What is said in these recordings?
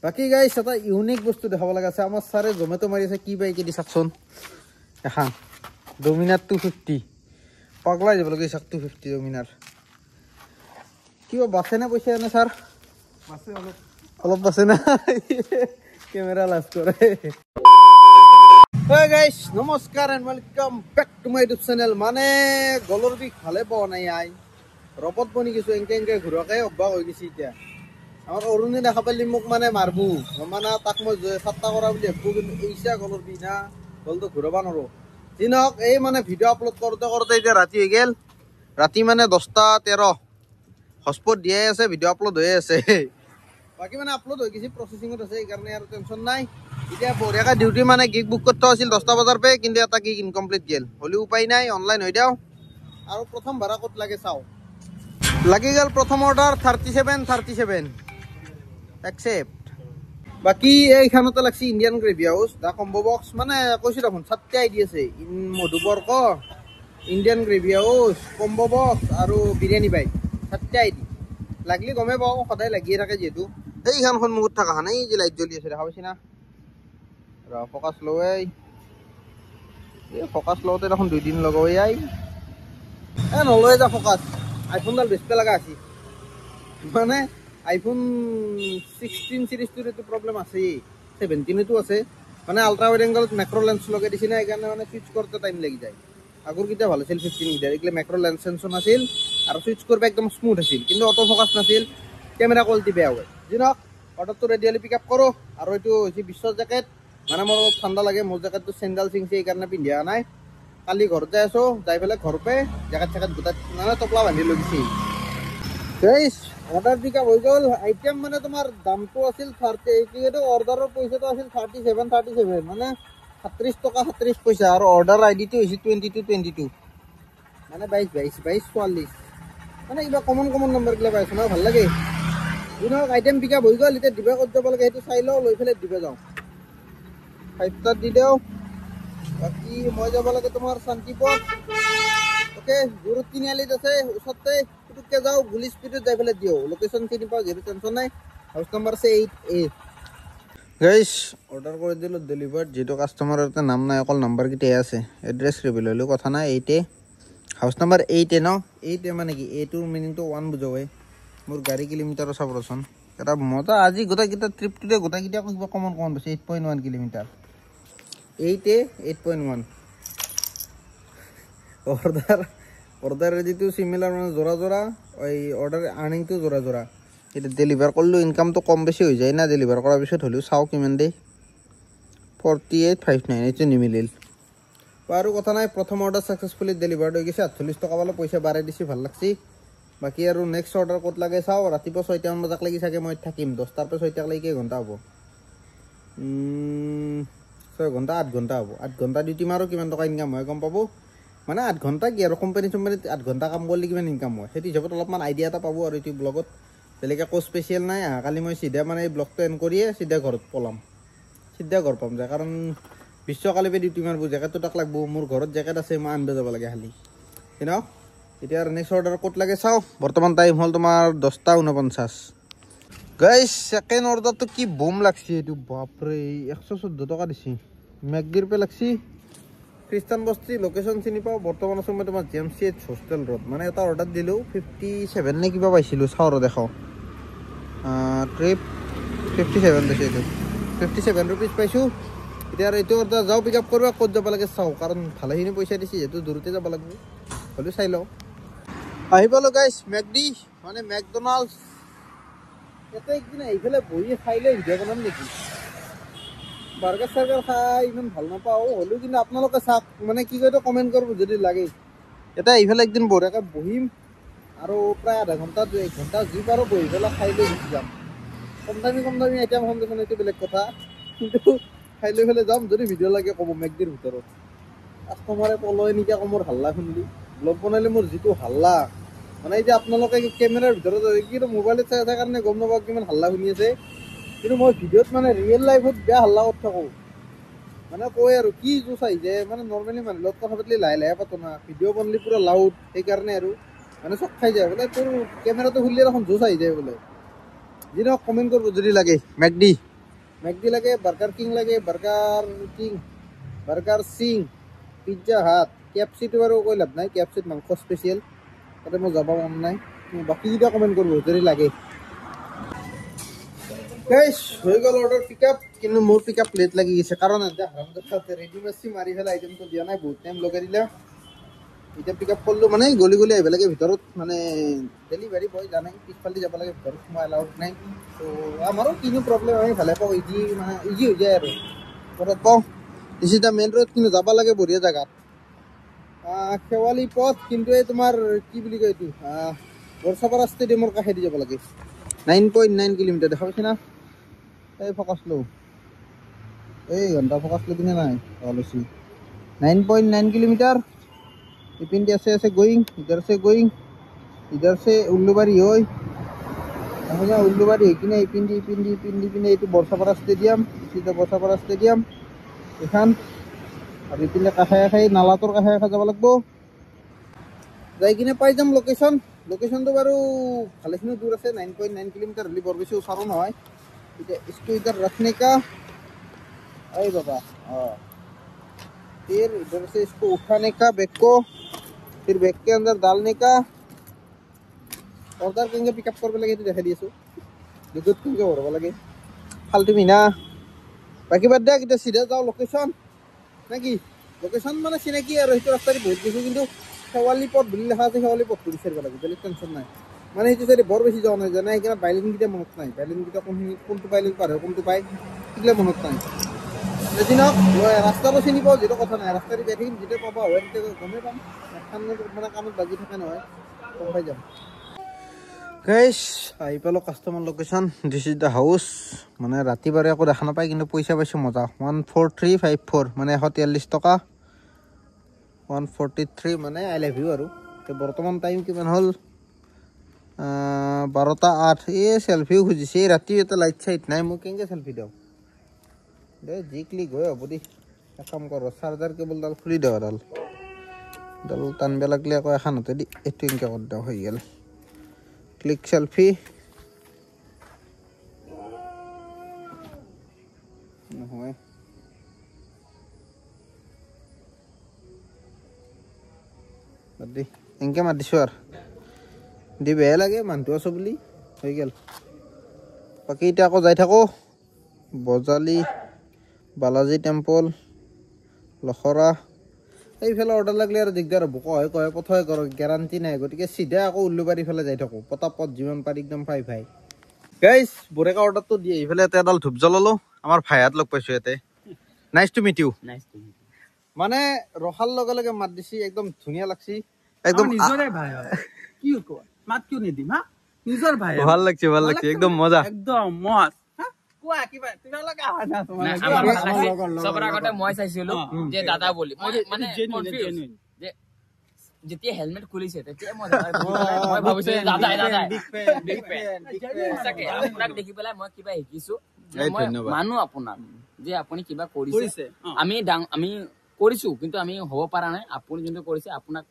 বাকি গাইছ এটা ইউনিক বস্তু দেখাব লগা আছে আমাৰ ছাৰে জমেটো মাৰি আছে কি পাই কি দি চাকচোন এখন ডমিনাৰ 250 পাগলাই যাব লাগে 250 ডমিনাৰ কিবা বাছে না পইচা না ছাৰ বাছে অলপ বাছে না কেমেৰা লাজ কৰে Hey guys, namaskar and welcome back to my YouTube channel. মানে গলৰ বিষ ভালে পোৱা নাই আই ৰবট বনি কিছু এংকে ঘুৰাকে অভ্যাস হৈ গৈছে এতিয়া আমাৰ অৰুণে দেখা পালি মোক মানে মাৰবো মানে তাক মই সাতটা কৰা বুলি ভাবো কিন্তু এইছা গলৰ বিষ না গলটো ঘুৰাব নোৱাৰো দিনক এই মানে ভিডিঅ' আপলোড কৰোতে এতিয়া ৰাতি হৈ গেল ৰাতি মানে 10:13 হটস্পট দিয়াই আছে ভিডিঅ' আপলোড হৈ আছে বাকি মানে আপলোড হৈ গৈছে প্ৰসেসিংত আছে এই কাৰণে আৰু টেনচন নাই এতিয়া বঢ়িয়াকে ডিউটি মানে গিগ বুক কৰতে আছিল 10টা বজাৰ পে কিন্তু এটা গিগ ইনকমপ্লিট গেল হলি উপায় নাই অনলাইন হৈ দাও আৰু প্ৰথম ভাড়া কত লাগে চাও লাগি গেল প্ৰথম অৰ্ডাৰ 37 একসেপ্ট বাকি এইখানতে লাগছি ইন্ডিয়ান গ্ৰেভি হাউস দা কম্বো বক্স মানে কৈছো দেখোন ছাত্তে আইডি আছে মধুবৰ্ক ইন্ডিয়ান গ্ৰেভি হাউস কম্বো বক্স আৰু বিৰিয়ানী বাই ছাত্তে আইডি লাগলি গমে পাও সদায় লাগিয়ে থাকে যেহেতু এইখান সন্মুখত থাকা নাই যে লাইট জ্বলি আছে দেখা পাইছি না ফোকাস লো এই ফোকাস লওতে দেখোন 2 দিন লগাই আই নলয় যা ফোকাস আইফোনডাল ডিসপ্লে লাগা আছে মানে আইফোন 16 সিৰিজটোৰ এটো প্ৰবলেম আছে 17 টো আছে মানে আল্ট্ৰা ওয়াইড এংগলত ম্যাক্ৰো লেন্স লগাই দিছি না এইকাৰণে মানে সুইচ কৰতে টাইম লাগি যায় আগৰ কিটা ভালো আছিল 15 মিটাৰ একলে ম্যাক্ৰো লেন্স সেন্সন আছিল আৰু সুইচ কৰবা একদম স্মুথ আছিল কিন্তু অটো ফোকাস নাছিল ক্যামেৰা কোৱালিটি বেয়া হয় জিনক অৰ্ডাৰটো ৰেডিলি পিক আপ কৰো আৰু এটো হৈছে বিশ্ব জ্যাকেট মানে মোৰ ঠান্ডা লাগে মোৰ জ্যাকেটটো সেন্ডাল সিংছে এই কাৰণে পিন্ধিয়া নাই কালি ঘৰত যাই আছো যাই ফেলে ঘৰ পে জ্যাকেট গোটা মানে টপলা বান্ধি লৈছি গাইস অৰ্ডাৰ পিক আপ হৈ গল আইটেম মানে তোমাৰ দামটো আছিল 30 এইটো অৰ্ডাৰৰ পইচাটো আছিল 37 মানে 37 টকা 37 পইচা আৰু অৰ্ডাৰ আইডিটো হৈছে 22 মানে 22 44 মানে ইবা কমন নম্বৰ গলা পাইছ না ভাল লাগে দিনক আইটেম পিক আপ হৈ গল এতিয়া দিবা কত যাব লাগে সেইটো চাই লও লৈ ফেলে দিবা যাও 5 স্টার দি দেও বাকি মই যাব লাগে তোমাৰ শান্তিপথ ওকে গুৰু তিনিআলিত আছে ওচৰতে পুতুককে যাও গুলি স্পিডত যাই ফেলে দিও লোকেশন চিনি পাও যেটো টেনশন নাই হাউস নাম্বার আছে 8A গাইস অর্ডার করে দিল ডেলিভার্ড যেটো কাস্টমারতে নাম নাই অকল নাম্বার কিটা আছে এড্রেস রিভিল হলো কথা না 8A হাউস নাম্বার 8A ন 8A মানে কি A টুৰ মিনিং তো 1 বুজায় মোর গাড়ি কিলোমিটার সাবরছন এটা মজা আজি গোটা কিটা ট্রিপটোতে গোটা কিটা কিবা কমন বসে 8.1 কিলোমিটার 8A 8.1 অর্ডার যেটো সিমিলার মানে জোড়া ওই অর্ডার আর্নিং তো জোড়া এটা ডেলিভার করলে ইনকাম তো কম বেশি হয়ে যায় না ডেলিভার করার পিছত হলেও চাও কিমান দে 4859 এটা নিমিলিল আৰু কথা নাই প্ৰথম অর্ডার সাকসেসফুলি ডেলিভার্ড হৈ গৈছে 48 টকা বলে পইচা বাড়াই দিছি ভাল লাগছি বাকি আৰু নেক্সট অৰ্ডাৰ কত লাগে চাও ৰাতিপুৱা 6টা মান বজাক লাগি থাকে মই থাকিম 10টাৰ পৰা 6টাক লাগি কেই ঘন্টা হ'ব 6 ঘন্টা 8 ঘন্টা হ'ব 8 ঘন্টা ডিউটি মাৰো কিমান টকা ইনকাম হয় গম পাবো মানে 8 ঘন্টা কি আৰু কোম্পানী 8 ঘন্টা কাম কৰিলে কিমান ইনকাম হয় সেইটো হিচাপত অলপমান আইডিয়া এটা পাবো আৰু এই ব্লগত বেলেগে কো স্পেশাল নাই কালি মই সিধা মানে এই ব্লগটো এন্ড কৰিয়ে সিধা ঘৰত পলাম সিধা ঘৰ পাম যে কাৰণ বিশ্বকালি পে ডিউটি মাৰবো জ্যাকেটটো তাক লাগবো মোৰ ঘৰত জ্যাকেট আছে মই আনব যাব লাগে খালি কিনো এতিয়া নেক্সট অৰ্ডাৰ কত লাগে চাও বৰ্তমান টাইম হল তোমাৰ 10:49 গাইস সেকেন্ড অৰ্ডাৰটো কি বুম লাগছি এটো বাপৰে 114 টকা দিছি মেগগিৰ পে লাগছি খ্রিস্টান বস্তি লোকেশন চিনি পাও বর্তমান সময় তোমার জেমসিএচ হোস্টেল রোড মানে এটা অর্ডার দিলো 57 নে কিবা পাইছিলো চাও দেখাও ট্রিপ 57 দিছে এটো 57 রুপিস পাইছো এতিয়া আৰু এটো অৰ্ডাৰ যাও পিক আপ কৰবা কত যাব লাগে চাও কাৰণ ভালেখিনি পইচা দিছি যেটো দূৰতে যাব লাগিব হলি চাই লও আহিবলো গাইস মেকডি মানে ম্যাকডোনাল্ডস এটা একদিন এইফালে বহি খাইলে ভিডিও বনাম নেকি বার্গার সার্গার খাই ইমান ভাল নাপাও হলো কিন্তু আপোনালোকে চাক মানে কি কইতো কমেন্ট করব যদি লাগে এটা এইফালে একদিন বঢ়িয়াকে বহিম আৰু প্ৰায় আধা ঘন্টা 1 ঘন্টা যি পাৰো বহি ফেলা খাইলে গুচি যাম কম দামি আইটেম হম দেখোন এইটো বেলেগ কথা কিন্তু খাইলে ফেলে যাম যদি ভিডিও লাগে কব মেকদিৰ ভিতৰত কাস্টমাৰে পলয় নিকা কমৰ হাল্লা শুনলি ব্লগ বনাইলে মোৰ যিটো হাল্লা মানে এই যে আপোনালোকে ক্যামেৰাৰ ভিতৰত কিন্তু মোবাইলত চাই থাকাৰ কাৰণে গম নাপাও কিমান হাল্লা শুনি আছে কিন্তু মই ভিডিওত মানে ৰিয়েল লাইফত বেয়া হাল্লা কৰি থাকো মানে কয় আৰু কি জোচ আহি যায় মানে নৰ্মেলি মানুহ লগত কথা পাতিলে লাহে পাতো না ভিডিও বনলি পুৰা লাউড সেইকাৰণে আৰু মানে চক খাই যায় বোলে তোৰ কেমেৰাটো খুলিলে এখন জোচ আহি যায় বোলে যিনো কমেন্ট করবো যদি লাগে ম্যাকডি লাগে বার্গার কিং লাগে বার্গার সিং পিজ্জা হাট কেএফসিটো বাৰু কৈ লাভ নাই কেএফসিত মাংস স্পেচিয়েল তাতে মই যাব মন নাই বাকি যেটা কমেন্ট করবো যদি লাগে গাইস হৈ গ'ল অৰ্ডাৰ পিকআপ কিন্তু মোৰ পিকআপ লেট লাগি গৈছে কাৰণ এটা হামদস্তাতে ৰেডি মেছি মাৰি ফেলা আইটেমটো দিয়া নাই বহুত টাইম লগাই দিলা এটা পিকআপ করলো মানে গলি গলি আইব লাগে ভিতৰত মানে ডেলিভাৰি বয় জানে পিছফালে যাব লাগে ভিতৰত সোমাই এলাউড নাই তো আমাৰো কিনো প্ৰব্লেম আমি ভালে পাওঁ ইজি মানে ইজি হৈ যায় আৰু ঘৰত পাওঁ this is the main road কিন্তু যাব লাগে বঢ়িয়া জাগাত শেৱালি পথ কিন্তু এই তোমাৰ কি বুলি কয় এইটো বৰছাপাৰা ষ্টেডিয়ামৰ কাষেদি যাব লাগে 9.9 কিলোমিটাৰ দেখা পাইছে না এই ফকাছ লো এই ঘণ্টা ফকাছ লৈ কিনে নাই লৈছি 9.9 কিলোমিটাৰ इपिन ऐसे गोइंग इधर से उल्लूबारी हो उल्लूबारी कि इपिन बरसापारा स्टेडियम सीधा बरसापारा स्टेडियम एखान और इपिने काषाय काषाय नालातर काषाय काषाय যাব লাগবো যাই কিনে পাই যাম লোকেশনটো বাৰু ভালেখিনি দূৰ আছে 9.9 কিলোমিটাৰ হলি বৰ বেছি ওচৰ নহয় এটা इसको इधर रखने का अरे बाबा फिर इधर से इसको उठाने का बैग को फिर बैग के अंदर डालने का ऑर्डर करेंगे पिकअप करबे लगे तो देखा दिएसु दुगत केंगे भरबा लगे फालतू मिना बाकी बात दे किता सीधा जाओ लोकेशन नाকি लोकेशन माने চিনাকি আৰু সেইটো ৰাস্তাৰে বহুত কিছু কিন্তু শেৱালি পথ বুলি লেখা আছে শেৱালি পথ কৰি চাইব লাগে বেলেগ টেনচন নাই মানে সেইটো চাইতে বৰ বেছি যাও নাই জানা একেৰা বাইলিন কিটা মনত নাই বাইলিন কিটা কোনটো বাইলিন পাৰ কোনটো পাই কিলে মনত নাই দিনক ৰাস্তাটো চিনি পাওঁ যেটো কথা নাই ৰাস্তাৰে যাই থাকিম যেতে পাবা হয় তেতে গমে পাম মানে কামত বাজি থাকে নহয় গম পাই যাম গাইস আই পালো customer location this is the হাউস মানে ৰাতিবাৰে আকৌ দেখা নাপায় কিন্তু পইচা পাইছো মজা 14354 মানে 143 টকা 143 মানে আই লাভ ইউ আৰু তে বৰ্তমান টাইম কিমান হল 12টা 8 এই সেলফিও খুজিছে ৰাতি এটা লাইট চাইট নাই মই কেংগে সেলফি দাও দে জি ক্লিক হয় হবদি কাম কৰো চাৰ্জাৰ কেবল ডাল খুলি দাও ডাল টানবে লাগলে আকৌ এখানতে দি এটো ইনকা কৰি দাও হৈ গেল ক্লিক সেলফি নহয় বাদি এনকে মাৰ দিছো আৰু দি বেয়া লাগে মানটো আছো বুলি হৈ গেল বাকি এটা আকৌ যাই থাকো বজালি বালাজি টেম্পল লখৰা এইফালে অৰ্ডাৰ লাগলে আৰু দিগদাৰ হ'ব কয় পথই কৰ গ্যাৰান্টি নাই গতিকে সিধা আকৌ উল্লুবাৰী ফালে যাই থাকো পতাপত যিমান পাৰি একদম ভাই গাইস বৰেকা অৰ্ডাৰটো দি এইফালে এটা এডাল ধূপ জ্বলালো আমাৰ ভাইহাত লগ পাইছো এতে নাইস টু মিট ইউ মানে ৰখাল লগে লগে মাত দিছি একদম ধুনিয়া লাগছি একদম নিজৰে ভাই কি কয় মাত কিউ নিদিম হা নিজৰ ভাই ভাল লাগছে একদম মজা একদম মজ কোৱা কিবা তুমি লগা হয় না তোমাৰ সবৰা গটে মই চাইছিলো যে দাদা বলি মানে কনফিউজ যে যেতিয়া হেলমেট খুলিছে তেতিয়া মই ভাবিছো দাদা বিগ ফেন সঁচাকে আপোনাক দেখি পেলাই মই কিবা শিকিছো মই মানো আপোনাক যে আপুনি কিবা কৰিছে আমি কৰিছো কিন্তু আমি হ'ব পাৰা নাই আপুনি যোনটো কৰিছে আপোনাক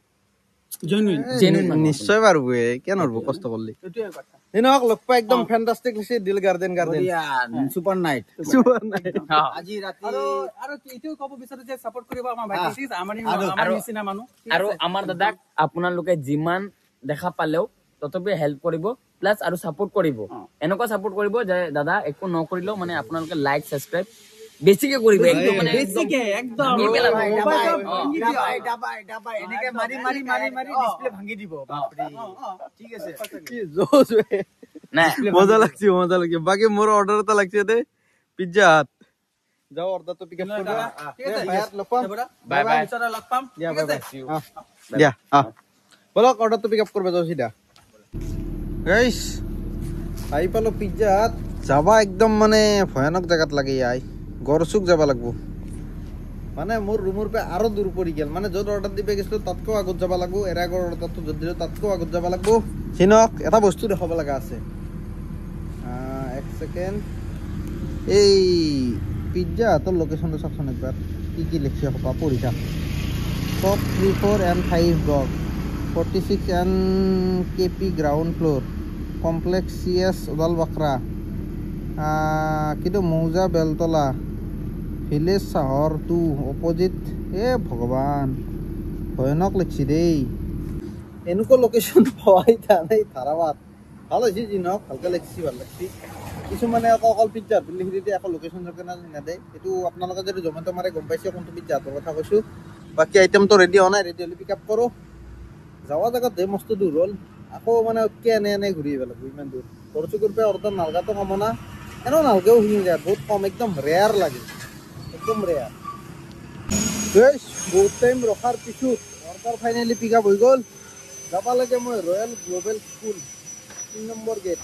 জেনুইন নিশ্চয় পারবো কেন হবো কষ্ট করলে এটাই কথা দিনক লক্ষ্য একদম ফ্যান্টাস্টিক লিসে দিল গার্ডেন সুপার নাইট আজি রাতি আৰু এটাও কব বিচাৰো যে সাপোৰ্ট কৰিব আমাৰ ভাই প্লিজ আমাৰ নিচিনা মানুহ আৰু আমাৰ দাদাক আপোনালোকে যিমান দেখা পালেও ততবে হেল্প কৰিব প্লাস আৰু সাপোৰ্ট কৰিব এনেকুৱা সাপোৰ্ট কৰিব যে দাদা একো নকৰিলেও মানে আপোনালোকে লাইক সাবস্ক্ৰাইব বেছিকে কৰিব একদম মানে বেছিকে একদম ডাবাই এনেকে মারি ডিসপ্লে ভাঙি দিব বাপরে ঠিক আছে কি জোস না মজা লাগছে বাকি মোর অর্ডারটা লাগছে তে পিজ্জা হাট যাও অর্ডার তো পিকআপ করবা ঠিক আছে ভাই লকপাম বাই বাই ইনশাআল্লাহ লকপাম ঠিক আছে দিয়া বলক অর্ডার তো পিকআপ করবে যাও সিধা গাইস আই পালো পিজ্জা হাট যাবা একদম মানে ভয়ানক জায়গাত লাগে আই গরসুক যাব লাগবো মানে মোর রুমের পে আরো দূর পড়ি গেল মানে যত অর্ডার দিবে গেছিল তাতকেও আগত যাব লাগবো এর আগৰ অর্ডারটো যত দিল তাতকেও আগত যাব লাগবো চিনক এটা বস্তু দেখাব লাগা আছে এক সেকেন্ড এই পিজ্জা তো লোকেশনটো চাকছন একবার কি লিখছে হবা পড়িছা top 34 and 5 block 46 and KP ground floor complex CS ওদাল বাকরা কিন্তু মৌজা বেলতলা ভিলেজ চাহৰ টু অপজিট ভগৱান ভয়ানক লিখছি দেই এনেকুৱা লোকেশ্যন পোৱাই নাই ধাৰাবাদ ভাল হৈছে যি নহওক ভালকৈ লিখছি ভাল লাগছি কিছুমানে আকৌ অকল পিজ্জা হাট বুলি লিখি দিয়ে আকৌ লোকেশ্যন চকেশ্যন নেদে এইটো আপোনালোকে যদি জমেট' মাৰে গম পাইছে কোনটো পিজ্জা হাটৰ কথা কৈছোঁ বাকী আইটেমটো ৰেডি হোৱা নাই ৰেডি হ'লে পিক আপ কৰোঁ যাৱা জেগাত ধেৰ মস্ত দূৰ হ'ল আকৌ মানে এনে ঘূৰি আহিব লাগিব ইমান দূৰ ঘৰচুকুৰ পৰা অৰ্ডাৰ নালগাটো কামনা এনেও নালগেও শুনি যায় বহুত কম একদম ৰেয়াৰ লাগে একদম ৰেয়াৰ বহুত টাইম ৰখাৰ পিছত অৰ্ডাৰ ফাইনেলি পিক আপ হৈ গ'ল যাব লাগে মই Royal Global School 3 number gate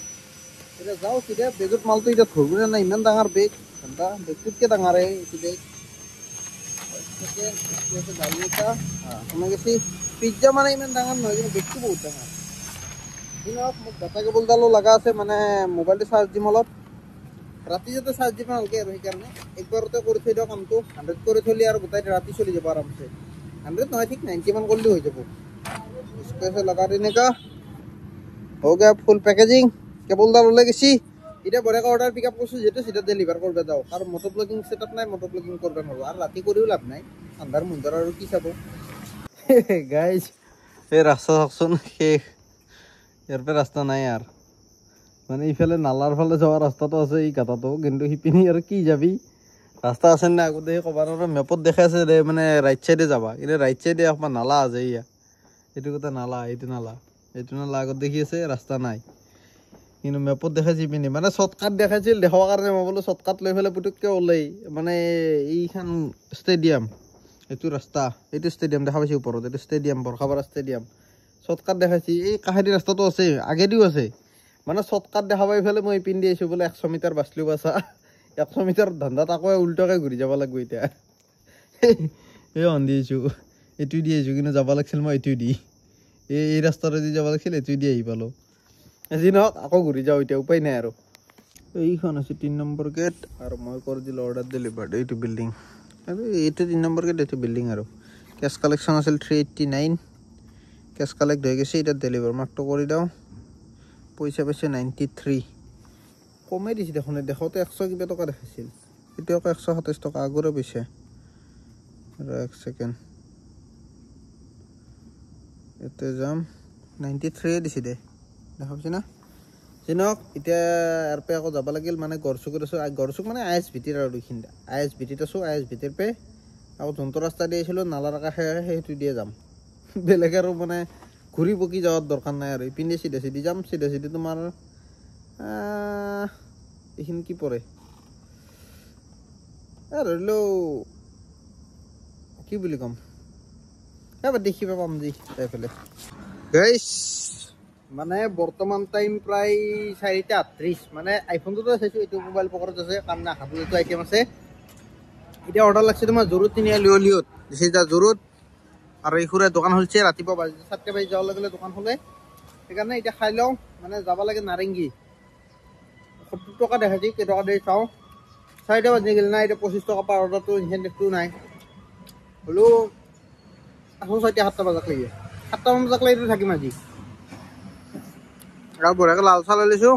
এতিয়া যাওঁ চিধা বেগত মালটো এতিয়া ধৰিবনে নাই ইমান ডাঙৰ বেগ ঘণ্টা বেগটোতকৈ ডাঙৰ এইটো বেগ গাড়ী এটা শুনা গৈছে পিজ্জা মানে ইমান ডাঙৰ নহয় কিন্তু বেগটো বহুত ডাঙৰ দিনত মোক ডাটা কেবলডালো লগা আছে মানে মোবাইলটো চাৰ্জ দিম অলপ ৰাতি যাতে চাৰ্জ দিব নালাগে আৰু সেইকাৰণে একবাৰতে কৰি থৈ দিওঁ কামটো 100 কৰি থ'লে আৰু গোটেই ৰাতি চলি যাব আৰামছে 100 নহয় ঠিক 90 মান কৰিলেও হৈ যাব इसको लगा देने का हो गया फुल पैकेजिंग केबलदार ওলাই গেছি এটা বড় অর্ডার পিকআপ করছো যেটা সেটা ডেলিভার করবে দাও আর মোটো ব্লগিং সেটআপ নাই মোটো ব্লগিং করবে না আর রাতি করেও লাভ নাই আন্ধার মুন্ধার আর কি চাবো গাইস এই রাস্তা অপশন শেষ এর পে রাস্তা নাই আর মানে ইফালে নালার ফালে যাওয়ার রাস্তাটো আছে এই গাতাটো কিন্তু হিপিনি আর কি যাবি রাস্তা আছে না আগতে কবার ম্যাপত দেখাইছে রে মানে রাইট সাইডে যাবা এটা রাইট সাইডে আপনার নালা আছে ইয়া এইটো কথা নালা এইটো নালা আগত দেখি আছে ৰাস্তা নাই কিন্তু মেপত দেখাইছি পিনি মানে শ্বৰ্টকাট দেখাইছিল দেখাৰ কাৰণে মই বোলো শ্বৰ্টকাট লৈ পেলাই পুটুককৈ ওলাই মানে এইখন ষ্টেডিয়াম এইটো ৰাস্তা এইটো ষ্টেডিয়াম দেখা পাইছে ওপৰত এইটো ষ্টেডিয়াম বৰখাপাৰা ষ্টেডিয়াম শ্বৰ্টকাট দেখাইছি এই কাষেদি ৰাস্তাটো আছে আগেদিও আছে মানে শ্বৰ্টকাট দেখা পাই পেলাই মই পিন্ধি আহিছোঁ বোলে 100 মিটাৰ বাচলিও বাচা 100 মিটাৰ ধান্দাত আকৌ উল্টাকৈ ঘূৰি যাব লাগিব এতিয়া এই অন্ধি আহিছোঁ এইটো দি আহিছোঁ কিন্তু যাব লাগিছিল মই এইটো দি এই ৰাস্তাটো দি যাব লাগিছিল এইটো দি আহি পালোঁ যি নহওক আকৌ ঘূৰি যাওঁ এতিয়া উপায় নাই আৰু এইখন আছে 3 নম্বৰ গেট আৰু মই কৰি দিলোঁ অৰ্ডাৰ ডেলিভাৰ্ড এইটো বিল্ডিং আৰু এইটো 3 নম্বৰ গেট এইটো বিল্ডিং আৰু কেছ কালেকশ্যন আছিল 389 কেছ কালেক্ট হৈ গৈছে এতিয়া ডেলিভাৰ মাৰ্কটো কৰি দিওঁ পইচা পাইছে 93 কমেই দিছে দেখোন দেখোঁতে 100 কিবা টকা দেখাইছিল এতিয়া আকৌ 127 টকা আগৰে পইচা আৰু এক ছেকেণ্ড এতে যাম 93 দিছে দে দেখা পাইছে না চিনক এতিয়া ইয়াৰ পৰা আকৌ যাব লাগিল মানে গড়চুকত আছোঁ গড়চুক মানে আই এছ ভিটিৰ আৰু এইখিনি আই এছ ভিটিত আছোঁ আই এছ ভিটিৰ পৰা আকৌ যোনটো ৰাস্তা দি আহিছিলোঁ নালাৰ কাষে সেইটো দিয়ে যাম বেলেগ আৰু মানে ঘূৰি পকি যোৱাৰ দৰকাৰ নাই আৰু ইপিনে চিধা চিধি যাম চিধা চিধি তোমাৰ এইখিনি কি পৰে ধৰি লওঁ কি বুলি ক'ম এবাৰ দেখিব পাম যি এইফালে গাইছ মানে বৰ্তমান টাইম প্ৰায় 4:38 মানে আইফোনটোতো চাইছোঁ এইটো মোবাইল পকেটত আছে কাৰণ হাতত এইটো আইটেম আছে এতিয়া অৰ্ডাৰ লাগছে তোমাৰ জৰুৰত তিনিআলি লিঅ'ত দিছে যা জৰুৰত আৰু এইখুৰে দোকান খুলিছে ৰাতিপুৱা 7টা বাজি যোৱাৰ লগে লগে দোকান খোলে সেইকাৰণে এতিয়া খাই লওঁ মানে যাব লাগে নাৰেংগী 70 টকা দেখাইছে কেইটকা দিয়ে চাওঁ 4টা বাজি গ'ল নাই এতিয়া 25 টকা পাৰ অৰ্ডাৰটো ইনচেণ্টিভটো নাই হ'লেও আকৌ 7টা বজাত লাগে 7টা বজাত লাগি থাকিম আজি আৰু বঢ়িয়াকৈ লাল চাহ লৈ লৈছোঁ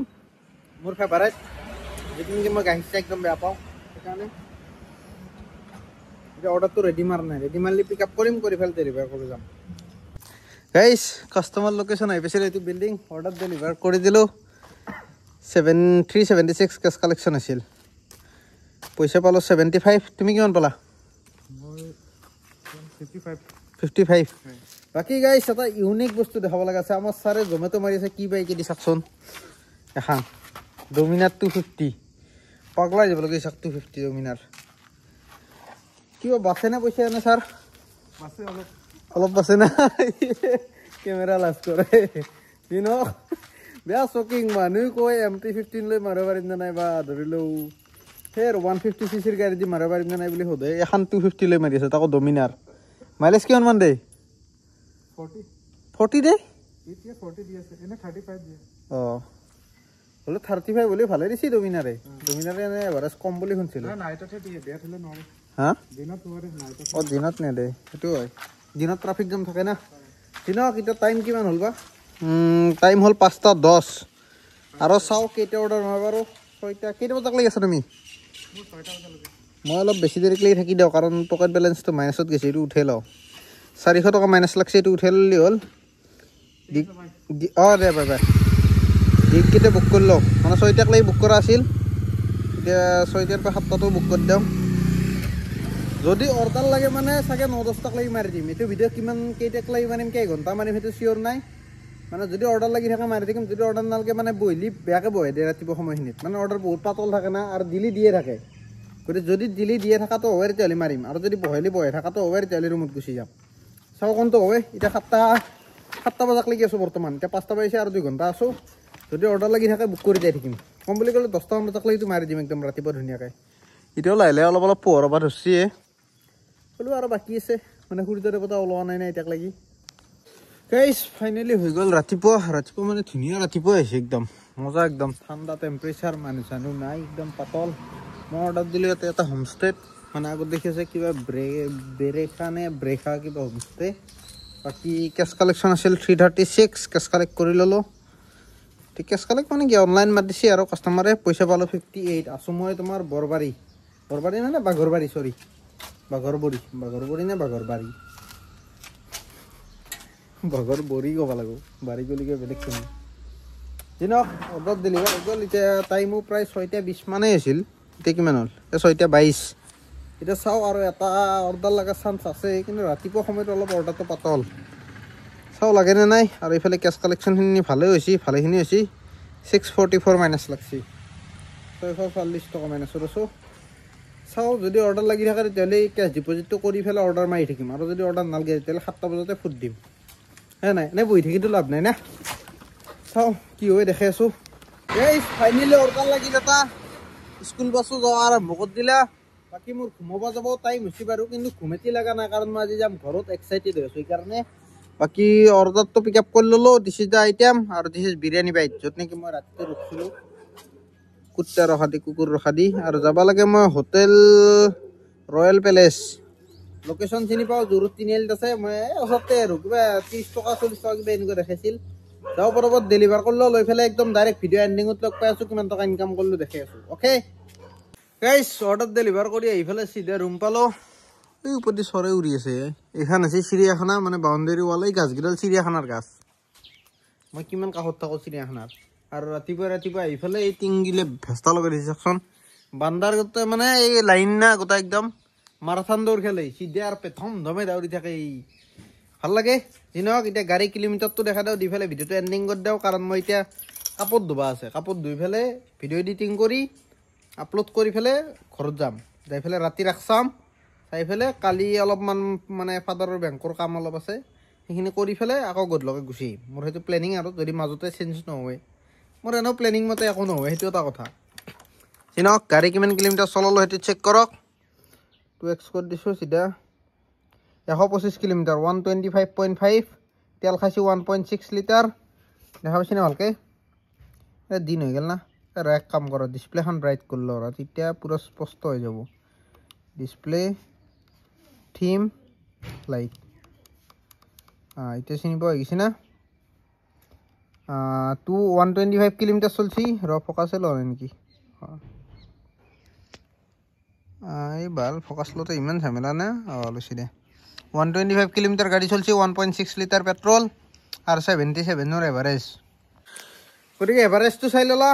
মোৰ ফেভাৰেট যিটো নেকি মই গাখীৰ চাহ একদম বেয়া পাওঁ সেইকাৰণে এতিয়া অৰ্ডাৰটো ৰেডি মাৰ নাই ৰেডি মাৰিলে পিক আপ কৰিম কৰি পেলাই ডেলিভাৰ কৰি যাম গাইছ কাষ্টমাৰ লোকেশ্যন আহি পাইছিলে এইটো বিল্ডিং অৰ্ডাৰ ডেলিভাৰ কৰি দিলোঁ 376 কেছ কালেকশ্যন আছিল পইচা পালোঁ 75 তুমি কিমান পালা মই 55 বাকী গাইছ এটা ইউনিক বস্তু দেখাব লগা আছে আমাৰ ছাৰে জমেট' মাৰি আছে কি বাইকে দি চাওকচোন এখন ডমিনাৰ 250 পাগলাই যাব লাগে চাওক 250 ডমিনাৰ কিবা বাছেনে পইচা এনে ছাৰ অলপ বাছে না কেমেৰা লাজ কৰে বেয়া শ্বকিং মানুহে কয় MT-15 লৈ মাৰিব পাৰিম নে নাই বা ধৰি লওঁ সেই 150cc গাড়ী দি মাৰিব পাৰিম নে নাই বুলি সোধে এখন 250 লৈ মাৰি আছে তাকো ডমিনাৰ মাইলেজ কিমান মান দেই 40 দে এতিয়া 40 দি আছে এনে 35 দিয়ে বলে 35 বুলি ভালে দিছি ডমিনাৰে এনে এভাৰেজ কম বুলি শুনছিলো নাইটতে দিয়ে বেয়া থলে নৰে হা দিনত নৰে নাইটত দিনত নেদে সেইটো হয় দিনত ট্ৰাফিক জাম থাকে না দিনত এতিয়া টাইম কিমান হ'ল বা টাইম হ'ল 5:10 আৰু চাও কেইটা অৰ্ডাৰ মাৰিব আৰু 6টা কেইটা বজাক লাগি আছা তুমি মই অলপ বেছি দেৰিক লাগি থাকি দিওঁ কাৰণ পকেট বেলেঞ্চটো মাইনাছত গৈছে এইটো উঠাই লওঁ 400 টকা মাইনাছ লাগছে এইটো উঠাই ল'লি হ'ল অঁ দে বাই বাই দিগকেইটা বুক কৰি লওঁ মানে 6টাক লাগি বুক কৰা আছিল এতিয়া 6টাৰ পৰা 7টাটো বুক কৰি দিওঁ যদি অৰ্ডাৰ লাগে মানে চাগে 9-10 টাক লাগি মাৰি দিম এইটো ভিডিঅ' কিমান কেইটাক লাগি মাৰিম কেইঘণ্টা মাৰিম সেইটো চিয়'ৰ নাই মানে যদি অৰ্ডাৰ লাগি থাকে মাৰি থাকিম যদি অৰ্ডাৰ নালাগে মানে বহিলি বেয়াকৈ বহে দিয়ে ৰাতিপুৱা সময়খিনিত মানে অৰ্ডাৰ বহুত পাতল থাকে না আৰু দিলি দিয়ে থাকে গতিকে যদি দিলি দিয়ে থকাটো হয় তেতিয়াহ'লে মাৰিম আৰু যদি বহালি বহে থকাটো হয় তেতিয়াহ'লে ৰুমত গুচি যাম চাওঁ কোনটো হয় এতিয়া 7টা বজাক লাগি আছোঁ বৰ্তমান এতিয়া 5টা বাজিছে আৰু 2 ঘণ্টা আছোঁ যদি অৰ্ডাৰ লাগি থাকে বুক কৰি যাই থাকিম কম বুলি ক'লে 10টামান বজাক লাগিতো মাৰি দিম একদম ৰাতিপুৱা ধুনীয়াকৈ এতিয়াও লাহে লাহে অলপ পোহৰ হ'ব ধৰিছে হ'লেও আৰু বাকী আছে মানে সূৰ্যৰ পতা ওলোৱা নাই এতিয়াক লাগি গাইজ ফাইনেলি হৈ গ'ল ৰাতিপুৱা মানে ধুনীয়া ৰাতিপুৱা আহিছে একদম মজা একদম ঠাণ্ডা টেম্পাৰেচাৰ মানুহ চানুহ নাই একদম পাতল মই অৰ্ডাৰ দিলোঁ ইয়াতে এটা হোমষ্টেত মানে আগত দেখি আছে কিবা ব্ৰেখা কিবা হোমষ্টে বাকী কেছ কালেকশ্যন আছিল 336 কেছ কালেক্ট কৰি ল'লোঁ কেছ কালেক্ট মানে কি অনলাইন মাত দিছে আৰু কাষ্টমাৰে পইচা পালোঁ 58 আছোঁ মই তোমাৰ বৰবাৰী মানে বাঘৰবাৰী চৰি বাঘৰবৰী নে বাঘৰবাৰী বাঘৰবৰী ক'ব লাগিব বাৰী গলিকে বেলেগ শুনি দিনক অৰ্ডাৰ ডেলিভাৰ হৈ গ'ল এতিয়া টাইমো প্ৰায় 6:20 মানেই আছিল এতিয়া কিমান হ'ল 6:22 এতিয়া চাওঁ আৰু এটা অৰ্ডাৰ লগা চান্স আছে কিন্তু ৰাতিপুৱা সময়ত অলপ অৰ্ডাৰটো পাতল চাওঁ লাগেনে নাই আৰু এইফালে কেছ কালেকশ্যনখিনি ভালেখিনি হৈছে 644 মাইনাছ লাগছে 640 টকা মাইনাছত আছোঁ চাওঁ যদি অৰ্ডাৰ লাগি থাকে তেতিয়াহ'লে কেছ ডিপজিটটো কৰি পেলাই অৰ্ডাৰ মাৰি থাকিম আৰু যদি অৰ্ডাৰ নালাগে তেতিয়াহ'লে 7টা বজাতে ফুট দিম নাই এনে বহি থাকিতো লাভ নাই না চাওঁ কি হয় দেখি আছোঁ এই ফাইনেলি অৰ্ডাৰ লাগিল এটা স্কুল বাছো যোৱা আৰম্ভ কৰি দিলা বাকী মোৰ ঘুমাব যাব টাইম হৈছে বাৰু কিন্তু ঘুমেতি লগা নাই কাৰণ মই আজি যাম ঘৰত এক্সাইটেড হৈ আছোঁ সেইকাৰণে বাকী অৰ্ডাৰটো পিক আপ কৰি ল'লোঁ দিছ ইজ দ্য আইটেম আৰু দিছ ইজ বিৰিয়ানী বাইট য'ত নেকি মই ৰাতিতে ৰখিছিলোঁ কুকুৰ ৰখা দি আৰু যাব লাগে মই হোটেল ৰয়েল পেলেচ লোকেশ্যন চিনি পাওঁ জোৰত 3 আলিত আছে মই ওচৰতে আৰু কিবা 30 টকা 40 টকা কিবা এনেকুৱা দেখাইছিল যাওঁ পৰৱত ডেলিভাৰ কৰিলোঁ লৈ পেলাই একদম ডাইৰেক্ট ভিডিঅ' এণ্ডিঙত লগ পাই আছোঁ কিমান টকা ইনকাম কৰিলোঁ দেখি আছোঁ অ'কে গাইজ অৰ্ডাৰ ডেলিভাৰ কৰি আহি পেলাই চিধা ৰুম পালোঁ এই ওপৰতে চৰাই উৰি আছে এইখন আছে চিৰিয়াখানা মানে বাউণ্ডেৰী ৱাল এই গাছকেইডাল চিৰিয়াখানাৰ গাছ মই কিমান কাষত থাকোঁ চিৰিয়াখানাৰ আৰু ৰাতিপুৱা আহি পেলাই এই টিংগিলে ভেস্তা লগাই দিছে চাওকচোন বান্দাৰ গোটেই মানে এই লাইন না গোটেই একদম মাৰাথান দৌৰ খেলে চিধা আৰু প্ৰথম ধমে দৌৰি থাকে ভাল লাগে যি নহওক এতিয়া গাড়ী কিলোমিটাৰটো দেখা দিওঁ দি পেলাই ভিডিঅ'টো এণ্ডিং কৰি দিওঁ কাৰণ মই এতিয়া কাপোৰ ধুবা আছে কাপোৰ ধুই পেলাই ভিডিঅ' এডিটিং কৰি আপলোড কৰি পেলাই ঘৰত যাম যাই পেলাই ৰাতি ৰাখ চাম চাই পেলাই কালি অলপমান মানে ফাদাৰৰ বেংকৰ কাম অলপ আছে সেইখিনি কৰি পেলাই আকৌ গধূলকে গুচি আহিম মোৰ সেইটো প্লেনিং আৰু যদি মাজতে চেঞ্জ নহয় মোৰ এনেও প্লেনিং মতে একো নহয় সেইটো এটা কথা যি নহওক গাড়ী কিমান কিলোমিটাৰ চলালোঁ সেইটো চেক কৰক 2x কৰি দিছোঁ চিধা 125 কিলোমিটাৰ 125.5 তেল খাইছোঁ 1.6 লিটাৰ দেখা পাইছে না ভালকৈ দিন হৈ গ'ল না এক কাম কৰা ডিছপ্লেখন ব্ৰাইট কৰি লওঁ তেতিয়া পূৰা স্পষ্ট হৈ যাব ডিছপ্লে থিম লাইট এতিয়া চিনি পোৱা হৈ গৈছে না 125 কিলোমিটাৰ চলছি ফ'কাছে লোৱা নাই নেকি এই ভাল ফ'কাছ লওঁতে ইমান ঝামেলা না লৈছে দে 125 কিলোমিটাৰ গাড়ী চলছি 1.6 লিটাৰ পেট্ৰল আৰু 77ৰ এভাৰেজ গতিকে এভাৰেজটো চাই ল'লা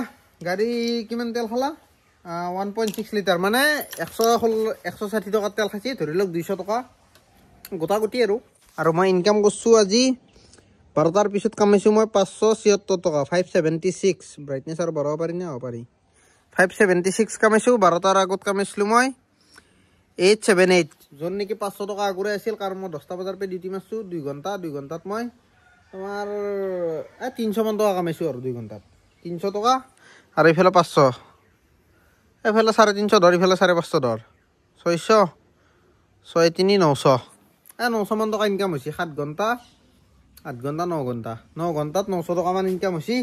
গাড়ী কিমান তেল খালা 1.6 লিটাৰ মানে 160 টকাৰ তেল খাইছে ধৰি লওক 200 টকা গোটাগুটি আৰু মই ইনকাম কৰিছোঁ আজি 12টাৰ পিছত কামাইছোঁ মই 576 টকা 576 ব্ৰাইটনেছ আৰু বঢ়াব পাৰি নে হ'ব পাৰি 576 কামাইছোঁ 12টাৰ আগত কামাইছিলোঁ মই 878 য'ত নেকি 500 টকা আগৰে আছিল কাৰণ মই 10টা বজাৰ পৰা ডিউটি মাৰিছোঁ 2 ঘণ্টাত মই তোমাৰ 300 মান টকা কামাইছোঁ আৰু 2 ঘণ্টাত 300 টকা আৰু এইফালে 500 এইফালে 350 ধৰ এইফালে 550 ধৰ 600 6 3 900 900 মান টকা ইনকাম হৈছে 7 ঘণ্টা 8 ঘণ্টা 9 ঘণ্টা 9 ঘণ্টাত 900 টকামান ইনকাম হৈছে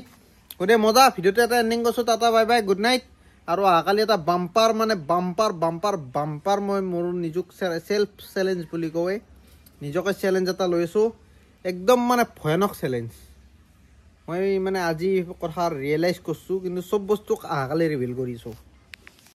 গতিকে মজা ভিডিঅ'টো এটা এণ্ডিং কৰিছোঁ tata bye bye good night আৰু অহাকালি এটা বাম্পাৰ মই মোৰ নিজক চেল্ফ চেলেঞ্জ বুলি কয় নিজকে চেলেঞ্জ এটা লৈ আছোঁ একদম মানে ভয়ানক চেলেঞ্জ মই মানে আজি কথা ৰিয়েলাইজ কৰিছোঁ কিন্তু চব বস্তু অহাকালি ৰিভিল কৰিছোঁ